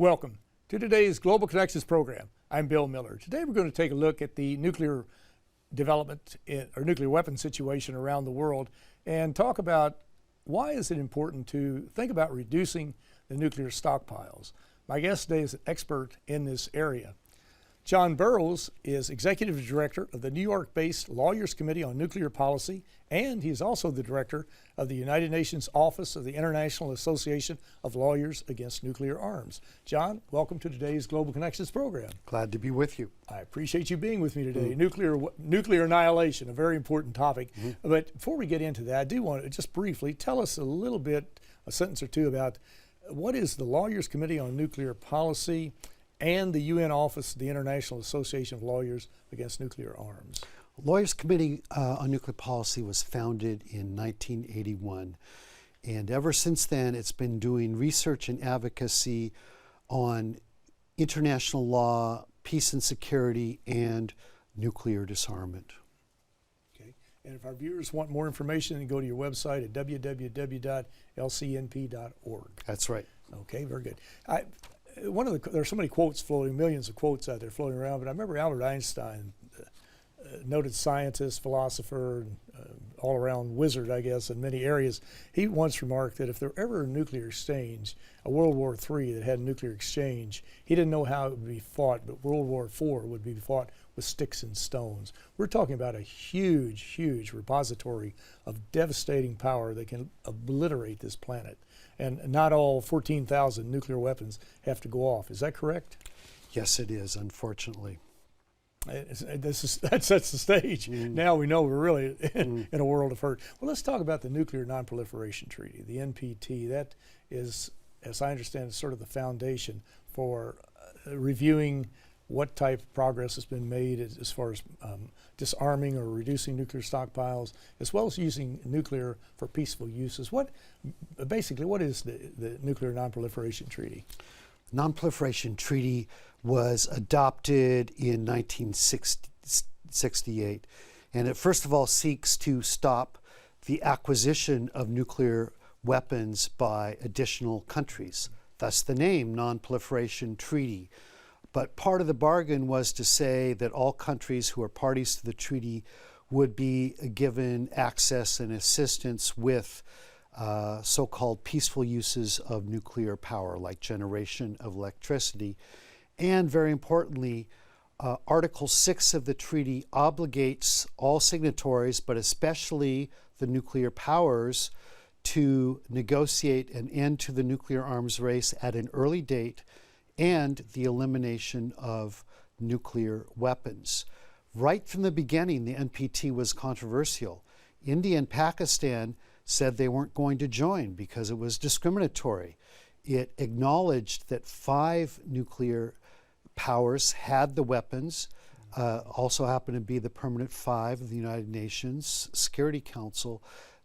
Welcome to today's Global Connections program. I'm Bill Miller. Today we're going to take a look at the nuclear development or nuclear weapon situation around the world and talk about why is it important to think about reducing the nuclear stockpiles. My guest today is an expert in this area. John Burroughs is Executive Director of the New York-based Lawyers Committee on Nuclear Policy, and he is also the Director of the United Nations Office of the International Association of Lawyers Against Nuclear Arms. John, welcome to today's Global Connections program. Glad to be with you. I appreciate you being with me today. Nuclear annihilation, a very important topic. But before we get into that, I do want to just briefly tell us a little bit, a sentence or two about what is the Lawyers Committee on Nuclear Policy and the UN Office of the International Association of Lawyers Against Nuclear Arms. Lawyers Committee on Nuclear Policy was founded in 1981, and ever since then it's been doing research and advocacy on international law, peace and security, and nuclear disarmament. Okay, and if our viewers want more information, then go to your website at www.lcnp.org. That's right. Okay, very good. There's so many quotes floating, millions of quotes out there floating around, but I remember Albert Einstein, noted scientist, philosopher, all-around wizard, I guess, in many areas. He once remarked that if there were ever a nuclear exchange, a World War III that had a nuclear exchange, he didn't know how it would be fought, but World War IV would be fought with sticks and stones. We're talking about a huge, huge repository of devastating power that can obliterate this planet. And not all 14,000 nuclear weapons have to go off. Is that correct? Yes, it is, unfortunately. That sets the stage. Now we know we're really in a world of hurt. Well, let's talk about the Nuclear Non-Proliferation Treaty, the NPT. That is, as I understand, sort of the foundation for reviewing what type of progress has been made as far as disarming or reducing nuclear stockpiles, as well as using nuclear for peaceful uses. Basically, what is the Nuclear Non-Proliferation Treaty? Non-Proliferation Treaty was adopted in 1968, and it first of all seeks to stop the acquisition of nuclear weapons by additional countries, thus the name Non-Proliferation Treaty. But part of the bargain was to say that all countries who are parties to the treaty would be given access and assistance with so-called peaceful uses of nuclear power, like generation of electricity. And very importantly, Article 6 of the treaty obligates all signatories, but especially the nuclear powers, to negotiate an end to the nuclear arms race at an early date and the elimination of nuclear weapons. Right from the beginning, the NPT was controversial. India and Pakistan said they weren't going to join because it was discriminatory. It acknowledged that 5 nuclear powers had the weapons, also happened to be the permanent 5 of the United Nations Security Council.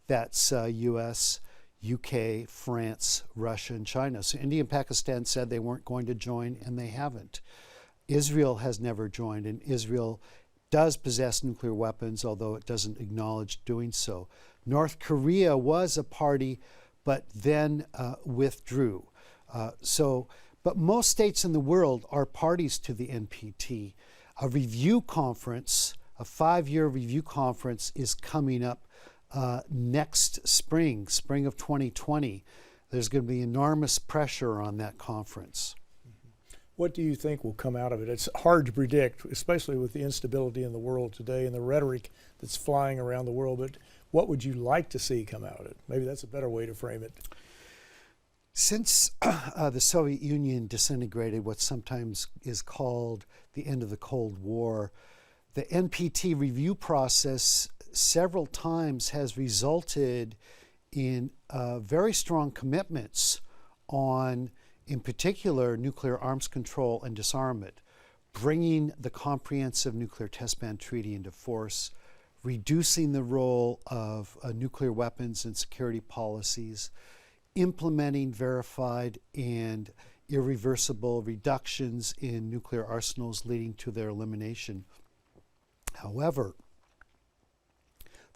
That's US, UK, France, Russia, and China. So India and Pakistan said they weren't going to join, and they haven't. Israel has never joined, and Israel does possess nuclear weapons, although it doesn't acknowledge doing so. North Korea was a party, but then withdrew. But most states in the world are parties to the NPT. A review conference, a 5-year review conference, is coming up next spring of 2020. There's going to be enormous pressure on that conference. What do you think will come out of it? It's hard to predict, especially with the instability in the world today and the rhetoric that's flying around the world, but what would you like to see come out of it? Maybe that's a better way to frame it. Since the Soviet Union disintegrated, what sometimes is called the end of the Cold War, the NPT review process several times has resulted in very strong commitments on, in particular, nuclear arms control and disarmament, bringing the Comprehensive Nuclear Test Ban Treaty into force, reducing the role of nuclear weapons and security policies, implementing verified and irreversible reductions in nuclear arsenals leading to their elimination. However,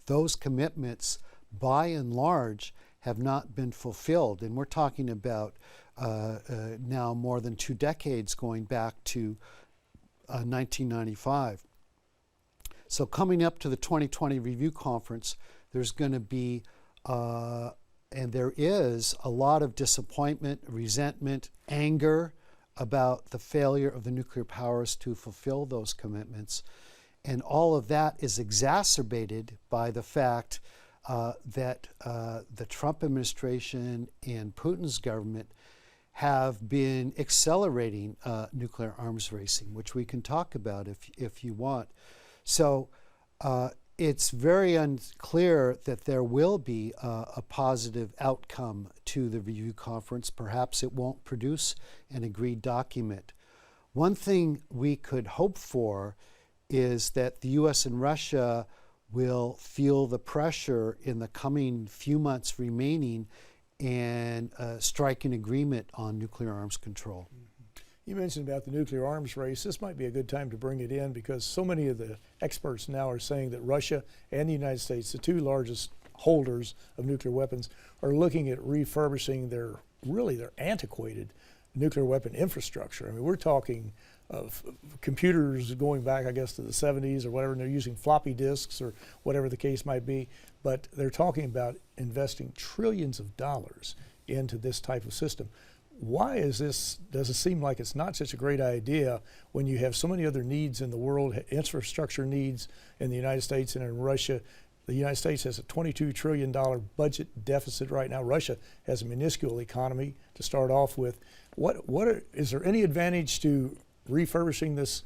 those commitments, by and large, have not been fulfilled. And we're talking about now more than 2 decades, going back to 1995. So coming up to the 2020 review conference, there's going to be, and there is, a lot of disappointment, resentment, anger about the failure of the nuclear powers to fulfill those commitments. And all of that is exacerbated by the fact that the Trump administration and Putin's government have been accelerating nuclear arms racing, which we can talk about if you want. So it's very unclear that there will be a positive outcome to the review conference. Perhaps it won't produce an agreed document. One thing we could hope for is that the U.S. and Russia will feel the pressure in the coming few months remaining and strike an agreement on nuclear arms control. You mentioned about the nuclear arms race. This might be a good time to bring it in because so many of the experts now are saying that Russia and the United States, the two largest holders of nuclear weapons, are looking at refurbishing their antiquated nuclear weapon infrastructure. I mean, we're talking of computers going back, I guess, to the 70s or whatever, and they're using floppy disks or whatever the case might be. But they're talking about investing trillions of dollars into this type of system. Why is this, does it seem like it's not such a great idea when you have so many other needs in the world, infrastructure needs in the United States and in Russia? The United States has a $22 trillion budget deficit right now. Russia has a minuscule economy to start off with. Is there any advantage to refurbishing this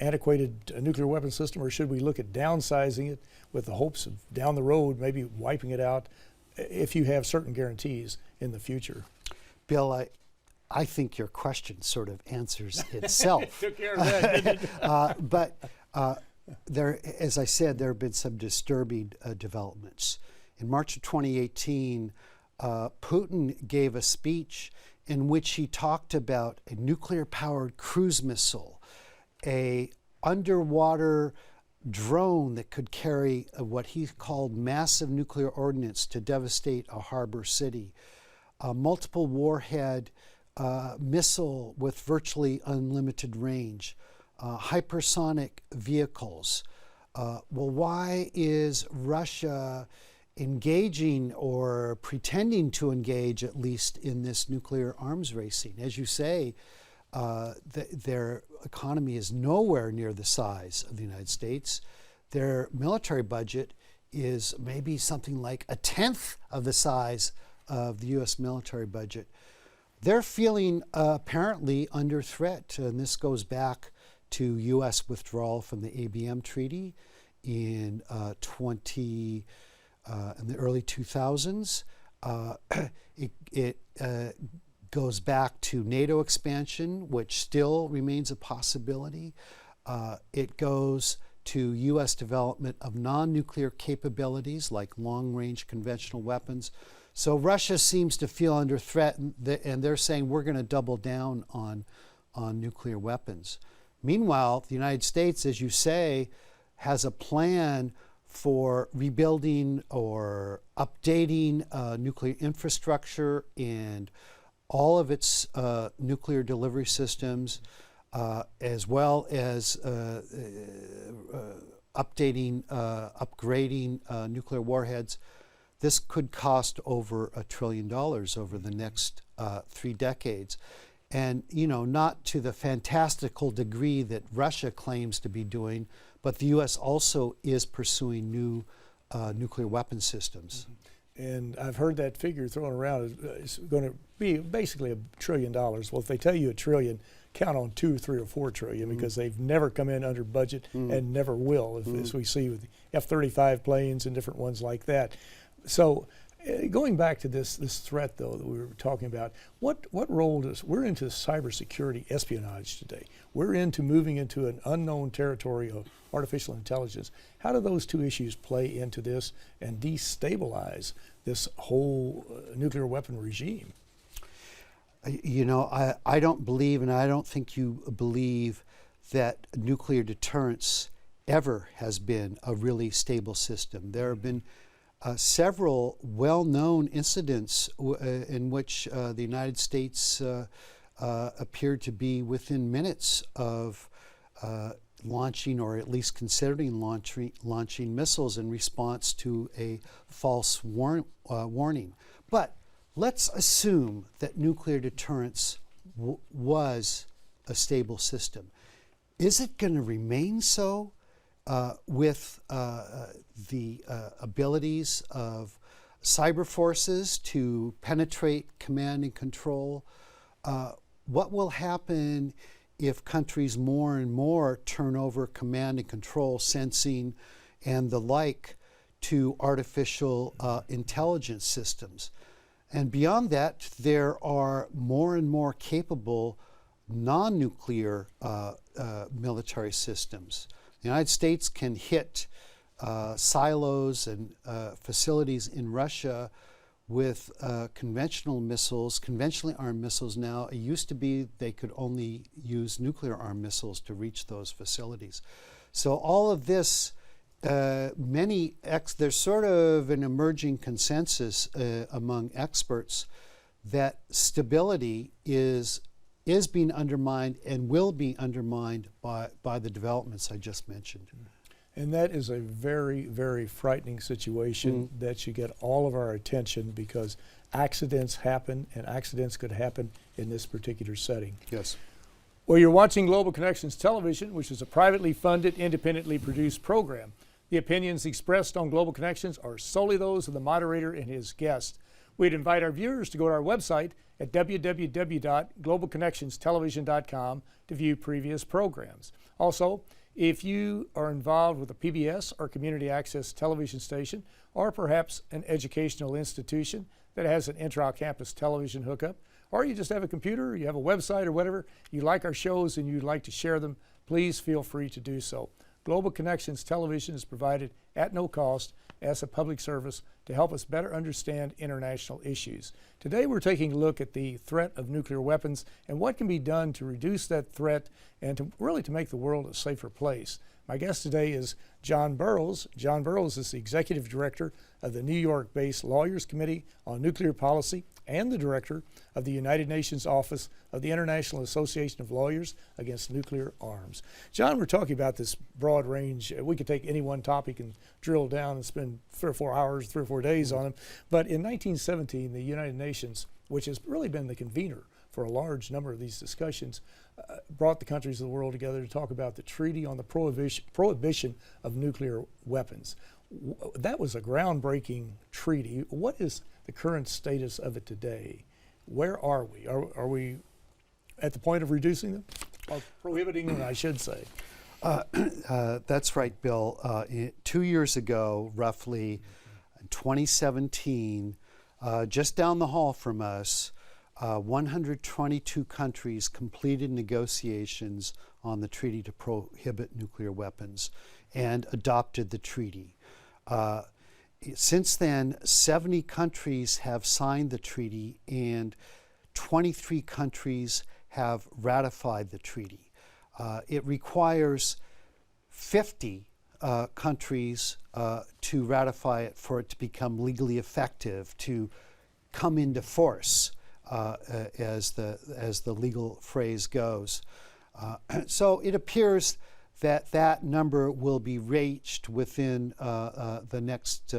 antiquated nuclear weapon system, or should we look at downsizing it with the hopes of down the road maybe wiping it out if you have certain guarantees in the future? Bill, I think your question sort of answers itself. Took care of that, didn't it? But there, as I said, there have been some disturbing developments. In March of 2018, Putin gave a speech in which he talked about a nuclear-powered cruise missile, a underwater drone that could carry what he called massive nuclear ordnance to devastate a harbor city, a multiple warhead missile with virtually unlimited range, hypersonic vehicles. Well, why is Russia engaging or pretending to engage at least in this nuclear arms racing? As you say, their economy is nowhere near the size of the United States. Their military budget is maybe something like 1/10 of the size of the U.S. military budget. They're feeling apparently under threat, and this goes back to U.S. withdrawal from the ABM Treaty in the early 2000s. It goes back to NATO expansion, which still remains a possibility. It goes to U.S. development of non-nuclear capabilities like long-range conventional weapons. So Russia seems to feel under threat, and they're saying we're going to double down on nuclear weapons. Meanwhile, the United States, as you say, has a plan for rebuilding or updating nuclear infrastructure and all of its nuclear delivery systems, as well as updating, upgrading nuclear warheads. This could cost over $1 trillion over the next 3 decades. And, not to the fantastical degree that Russia claims to be doing, but the U.S. also is pursuing new nuclear weapon systems. And I've heard that figure thrown around. It's going to be basically $1 trillion. Well, if they tell you $1 trillion, count on 2, 3, or 4 trillion, because they've never come in under budget and never will, as we see with the F-35 planes and different ones like that. So going back to this threat, though, that we were talking about, what role we're into cybersecurity espionage today. We're into moving into an unknown territory of artificial intelligence. How do those two issues play into this and destabilize this whole nuclear weapon regime? I don't believe, and I don't think you believe, that nuclear deterrence ever has been a really stable system. There have been several well-known incidents in which the United States appeared to be within minutes of launching, or at least considering launching missiles in response to a false warning. But let's assume that nuclear deterrence was a stable system. Is it going to remain so with the abilities of cyber forces to penetrate command and control? What will happen if countries more and more turn over command and control, sensing, and the like to artificial intelligence systems? And beyond that, there are more and more capable non-nuclear military systems. The United States can hit silos and facilities in Russia with conventional missiles, conventionally armed missiles now. It used to be they could only use nuclear armed missiles to reach those facilities. So all of this, there's sort of an emerging consensus among experts that stability is being undermined and will be undermined by the developments I just mentioned. And that is a very, very frightening situation that should get all of our attention, because accidents happen, and accidents could happen in this particular setting. Yes. Well, you're watching Global Connections Television, which is a privately funded, independently produced program. The opinions expressed on Global Connections are solely those of the moderator and his guest. We'd invite our viewers to go to our website at www.globalconnectionstelevision.com to view previous programs. Also, if you are involved with a PBS or community access television station, or perhaps an educational institution that has an intra-campus television hookup, or you just have a computer, or you have a website or whatever, you like our shows and you'd like to share them, please feel free to do so. Global Connections Television is provided at no cost as a public service to help us better understand international issues. Today we're taking a look at the threat of nuclear weapons and what can be done to reduce that threat and to really to make the world a safer place. My guest today is John Burroughs. John Burroughs is the Executive Director of the New York-based Lawyers Committee on Nuclear Policy and the Director of the United Nations Office of the International Association of Lawyers Against Nuclear Arms. John, we're talking about this broad range. We could take any one topic and drill down and spend 3 or 4 hours, 3 or 4 days on them. But in 1917, the United Nations, which has really been the convener for a large number of these discussions, brought the countries of the world together to talk about the Treaty on the Prohibition of Nuclear Weapons. That was a groundbreaking treaty. What is the current status of it today? Where are we? Are we at the point of reducing them? Or prohibiting them, I should say. That's right, Bill. 2 years ago, roughly, in 2017, just down the hall from us, 122 countries completed negotiations on the treaty to prohibit nuclear weapons and adopted the treaty. Since then, 70 countries have signed the treaty and 23 countries have ratified the treaty. It requires 50 countries to ratify it for it to become legally effective, to come into force, as the legal phrase goes. So it appears that number will be reached within the next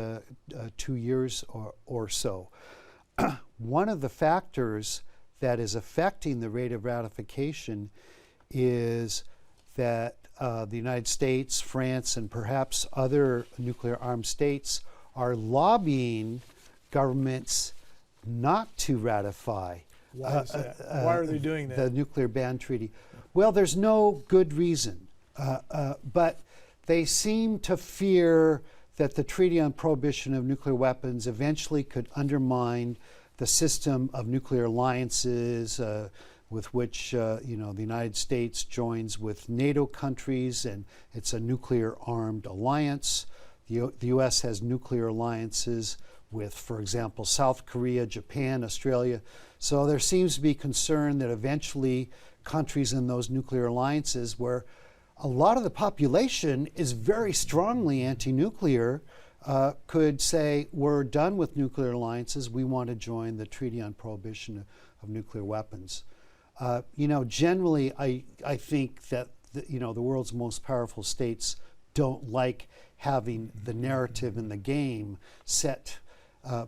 2 years or so. One of the factors that is affecting the rate of ratification is that the United States, France, and perhaps other nuclear-armed states are lobbying governments not to ratify. Why is that? Why are they doing that? The nuclear ban treaty. Well, there's no good reason, but they seem to fear that the Treaty on Prohibition of Nuclear Weapons eventually could undermine the system of nuclear alliances with which the United States joins with NATO countries, and it's a nuclear-armed alliance. The U.S. has nuclear alliances with, for example, South Korea, Japan, Australia. So there seems to be concern that eventually countries in those nuclear alliances, where a lot of the population is very strongly anti-nuclear, could say, we're done with nuclear alliances, we want to join the Treaty on Prohibition of Nuclear Weapons. Generally, I think that the world's most powerful states don't like having the narrative in the game set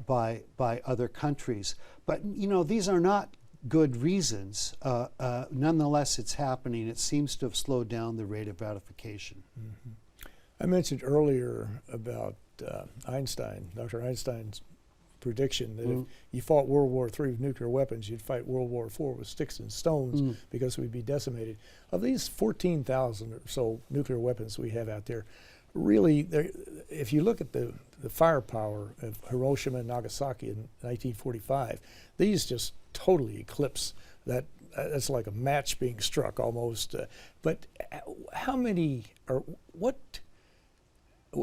by other countries. But these are not good reasons. Nonetheless, it's happening. It seems to have slowed down the rate of ratification. Mm-hmm. I mentioned earlier about Einstein, Dr. Einstein's prediction that if you fought World War III with nuclear weapons, you'd fight World War IV with sticks and stones because we'd be decimated. Of these 14,000 or so nuclear weapons we have out there, really, if you look at the firepower of Hiroshima and Nagasaki in 1945, these just totally eclipse that. That's like a match being struck almost. But how many, or what,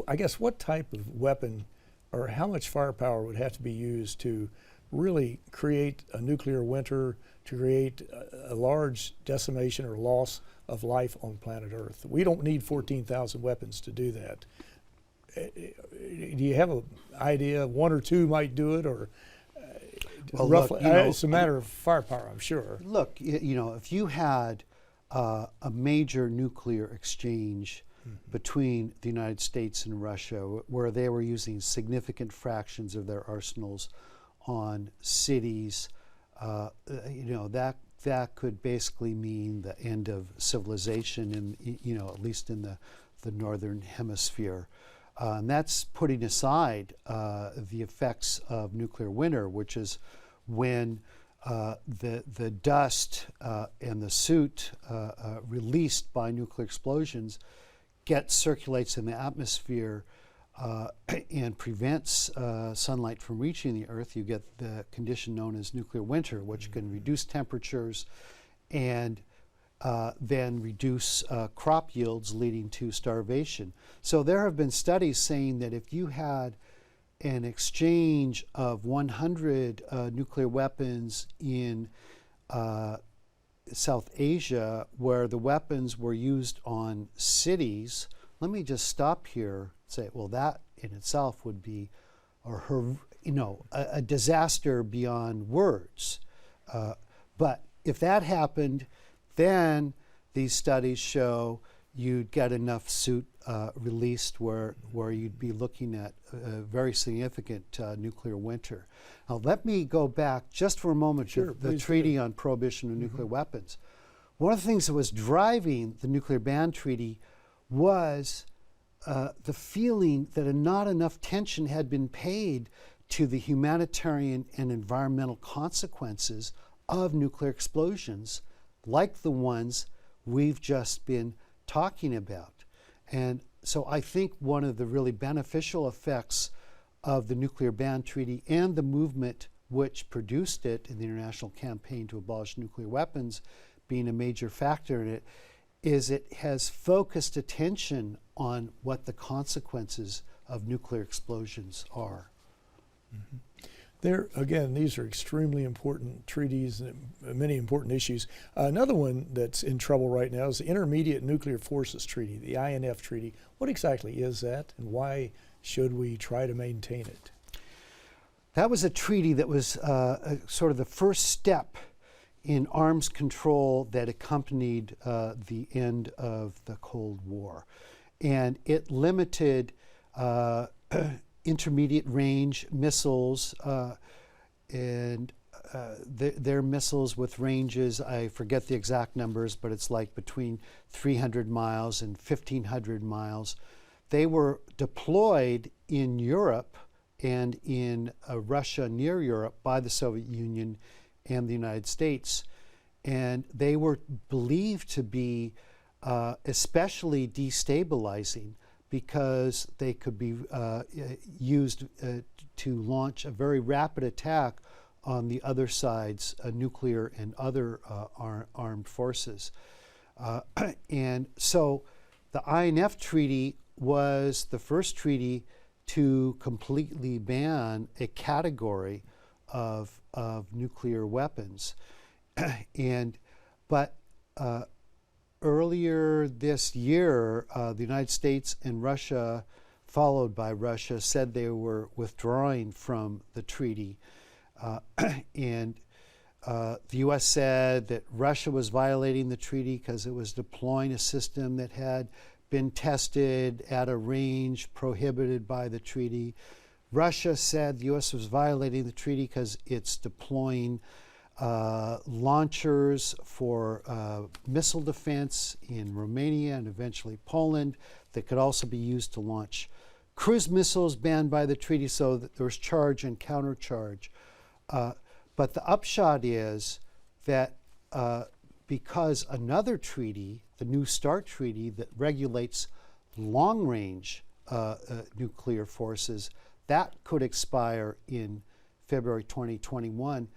I guess, what type of weapon or how much firepower would have to be used to really create a nuclear winter, to create a large decimation or loss of life on planet Earth? We don't need 14,000 weapons to do that. Do you have an idea? One or two might do it, or roughly? Look, it's a matter of firepower, I'm sure. Look, if you had a major nuclear exchange between the United States and Russia, where they were using significant fractions of their arsenals on cities, that could basically mean the end of civilization at least in the northern hemisphere. And that's putting aside the effects of nuclear winter, which is when the dust and the soot released by nuclear explosions circulates in the atmosphere and prevents sunlight from reaching the Earth. You get the condition known as nuclear winter, which can reduce temperatures and then reduce crop yields, leading to starvation. So there have been studies saying that if you had an exchange of 100 nuclear weapons in South Asia, where the weapons were used on cities, let me just stop here and say, well, that in itself would be a disaster beyond words. But if that happened, then these studies show you'd get enough soot released where you'd be looking at a very significant nuclear winter. Now, let me go back just for a moment to the Treaty on Prohibition of Nuclear Weapons. One of the things that was driving the Nuclear Ban Treaty was the feeling that not enough attention had been paid to the humanitarian and environmental consequences of nuclear explosions, like the ones we've just been talking about. And so I think one of the really beneficial effects of the Nuclear Ban Treaty and the movement which produced it in the international campaign to abolish nuclear weapons being a major factor in it is it has focused attention on what the consequences of nuclear explosions are. Again, these are extremely important treaties and many important issues. Another one that's in trouble right now is the Intermediate Nuclear Forces Treaty, the INF Treaty. What exactly is that, and why should we try to maintain it? That was a treaty that was sort of the first step in arms control that accompanied the end of the Cold War. And it limited intermediate range missiles and their missiles with ranges, I forget the exact numbers, but it's like between 300 miles and 1,500 miles. They were deployed in Europe and in Russia near Europe by the Soviet Union and the United States. And they were believed to be especially destabilizing because they could be used to launch a very rapid attack on the other side's nuclear and other armed forces. And so the INF Treaty was the first treaty to completely ban a category of nuclear weapons. But earlier this year, the United States and Russia followed by Russia, said they were withdrawing from the treaty. And the U.S. said that Russia was violating the treaty because it was deploying a system that had been tested at a range prohibited by the treaty. Russia said the U.S. was violating the treaty because it's deploying launchers for missile defense in Romania and eventually Poland that could also be used to launch cruise missiles banned by the treaty, so that there was charge and countercharge. But the upshot is that because another treaty, the New START treaty that regulates long-range nuclear forces, that could expire in February 2021.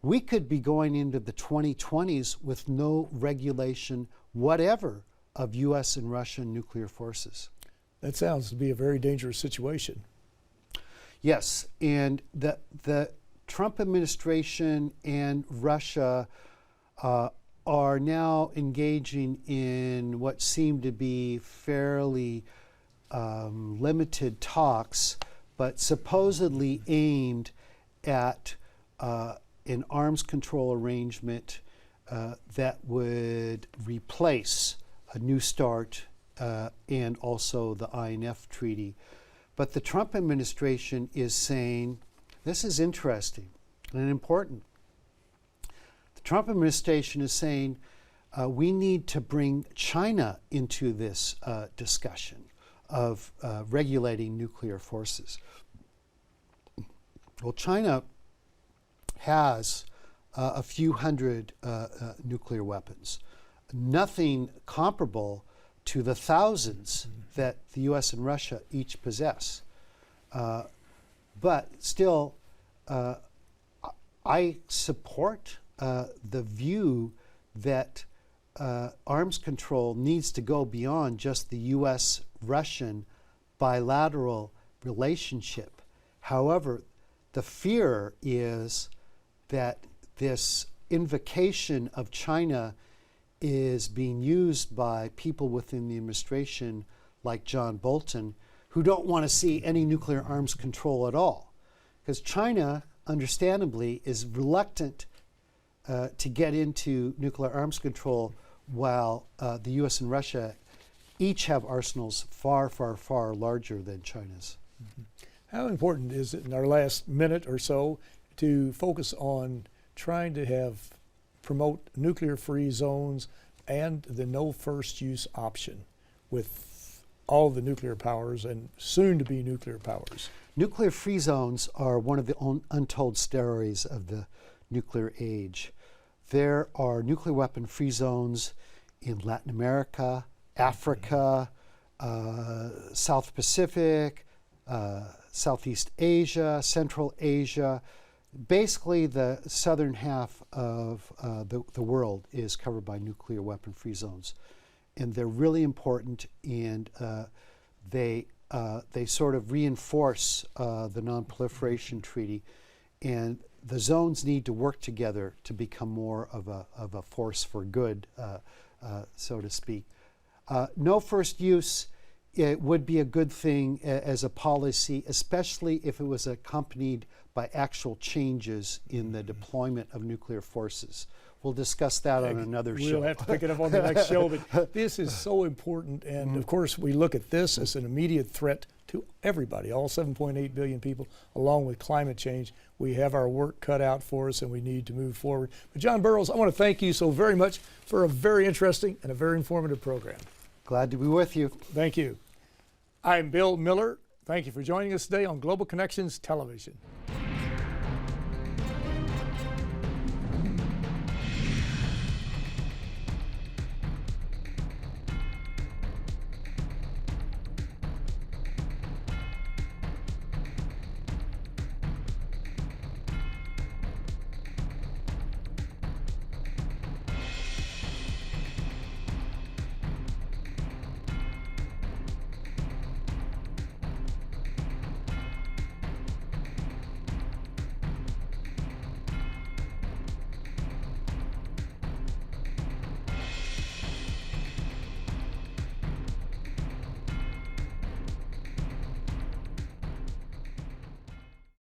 We could be going into the 2020s with no regulation whatever of U.S. and Russian nuclear forces. That sounds to be a very dangerous situation. Yes, and the Trump administration and Russia are now engaging in what seem to be fairly limited talks, but supposedly aimed at an arms control arrangement that would replace a New START and also the INF treaty. But the Trump administration is saying, this is interesting and important. The Trump administration is saying we need to bring China into this discussion of regulating nuclear forces. Well, China has a few hundred nuclear weapons, nothing comparable to the thousands that the U.S. and Russia each possess. But still, I support the view that arms control needs to go beyond just the U.S.-Russian bilateral relationship. However, the fear is that this invocation of China is being used by people within the administration like John Bolton, who don't want to see any nuclear arms control at all. Because China, understandably, is reluctant to get into nuclear arms control, while the U.S. and Russia each have arsenals far, far, far larger than China's. Mm-hmm. How important is it in our last minute or so to focus on trying to promote nuclear-free zones and the no first use option with all the nuclear powers and soon-to-be nuclear powers? Nuclear-free zones are one of the untold stories of the nuclear age. There are nuclear weapon-free zones in Latin America, Africa, South Pacific, Southeast Asia, Central Asia. Basically, the southern half of the world is covered by nuclear weapon-free zones. And they're really important, and they sort of reinforce the Non-Proliferation Treaty. And the zones need to work together to become more of a force for good, so to speak. No first use, it would be a good thing as a policy, especially if it was accompanied by actual changes in the deployment of nuclear forces. We'll discuss that on another show. We'll have to pick it up on the next show, but this is so important, and of course we look at this as an immediate threat to everybody, all 7.8 billion people, along with climate change. We have our work cut out for us, and we need to move forward. But John Burroughs, I want to thank you so very much for a very interesting and a very informative program. Glad to be with you. Thank you. I'm Bill Miller. Thank you for joining us today on Global Connections Television.